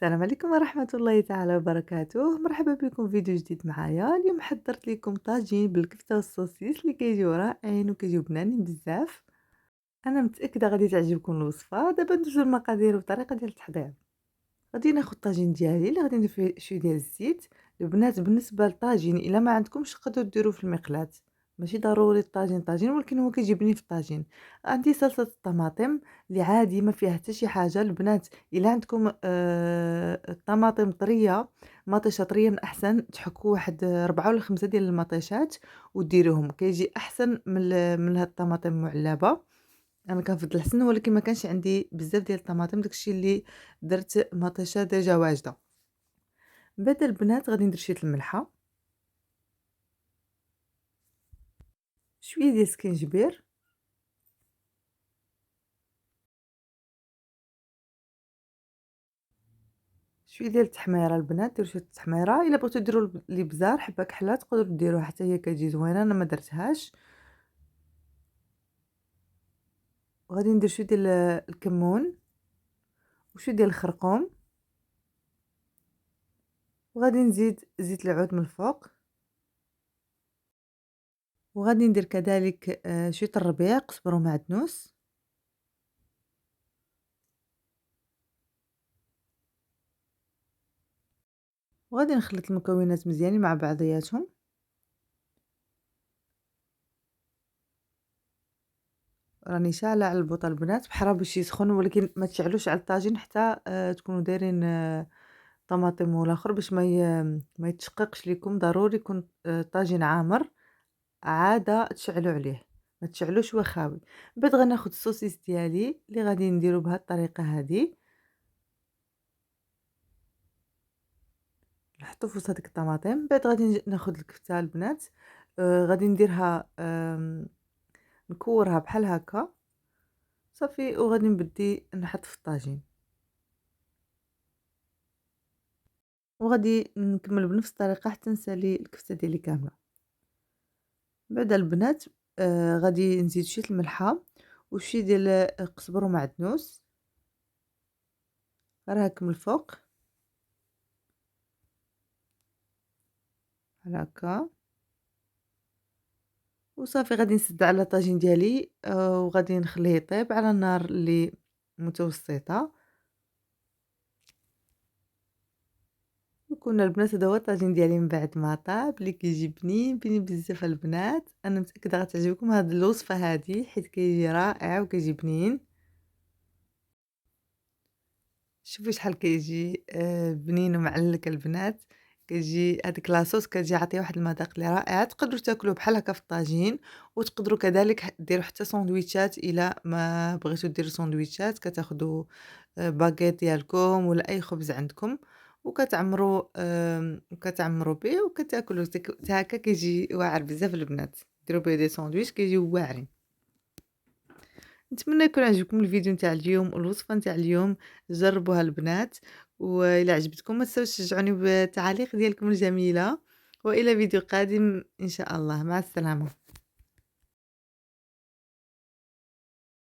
السلام عليكم ورحمة الله تعالى وبركاته، مرحبا بكم في فيديو جديد معايا. اليوم حضرت لكم طاجين بالكفتة والسوسيس اللي كيجيو رائعين وكيجيو بنانين بزاف. انا متأكدة غادي تعجبكم الوصفة. دابا ندوزو المقادير والطريقة ديال التحضير. غادي ناخد الطاجين ديالي اللي غادي ندير فيه شويه ديال الزيت. البنات بالنسبه للطاجين الا ما عندكمش تقدروا ديروه في المقلاة، ماشي ضروري الطاجين طاجين، ولكن هو كيجي بنين في الطاجين. عندي صلصه الطماطم اللي عادي ما فيها حتى شي حاجه. البنات الا عندكم الطماطم طريه، مطيشه طريه، من احسن تحكوا واحد 4 ولا 5 ديال المطيشات وديروهم، كيجي احسن من هاد الطماطم المعلبه. أنا كنفضّل الحسن، ولكن ما كانش عندي بزاف ديال الطماطم، داك الشي اللي درت مطيشة ديجا واجدة. من بعد البنات غادي ندير شوية الملحة، شوية ديال السكينجبير، شوية ديال التحميرة. البنات ديروا شوية التحميرة، إلا بغيتو ديروا الإبزار حبة كحلة تقدروا ديروها حتى هي كتجي زوينة، أنا ما درتهاش. وغادي ندير شوية ديال الكمون وشوية ديال الخرقوم، وغادي نزيد زيت العود من الفوق، وغادي ندير كذلك شوية الربيع، قزبر ومعدنوس. وغادي نخلط المكونات مزيانين مع بعضياتهم. راني شاعلة على البوطة البنات بحرا باش يسخن، ولكن ما تشعلوش على الطاجين حتى تكونوا دايرين طماطم والاخر باش ما يتشققش لكم. ضروري يكون الطاجين عامر، عادة تشعلوا عليه، ما تشعلوش هو خاوي. بعد غناخد السوسيس ديالي اللي غادي نديرو بهاد الطريقة هادي، نحطو في وسط هاديك الطماطم. بعد غادي ناخد الكفتة البنات، غادي نديرها نكورها بحال هكا صافي، وغادي نبدي نحط في الطاجين، وغادي نكمل بنفس الطريقة حتى نسالي الكفتة ديالي كاملة. بعد البنات غادي نزيد شوية الملحة وشوية ديال القزبر ومعدنوس، غير هاك من الفوق بحال هكا. وصافي غادي نسد على الطاجين ديالي وغادي نخليه يطيب على النار اللي متوسطة. وكنا البنات هذا هو الطاجين ديالي من بعد ما طاب، اللي كيجي بنين بنين بزاف البنات. انا متاكده غتعجبكم هاد الوصفه هادي حيت كيجي رائع وكيجي بنين. شوفوا شحال كيجي بنين ومعلّك البنات. كتجي هاديك لاصوص كتجي عاطية واحد المذاق اللي رائع. تقدروا تاكلوه بحال هكا في الطاجين، وتقدروا كذلك ديروا حتى ساندويتشات. إلا ما بغيتو ديروا ساندويتشات كتاخدوا باغيت ديالكم ولا أي خبز عندكم، وكتعمروا به وكتاكلوا حتى هكا كيجي واعر بزاف البنات. ديروا به دي ساندويتش كيجيو واعرين. نتمنى يكون عجبكم الفيديو نتاع اليوم والوصفة نتاع اليوم. جربوها البنات، وإلا عجبتكم ما تنساوش تشجعوني بالتعاليق ديالكم الجميلة. وإلى فيديو قادم إن شاء الله. مع السلامة.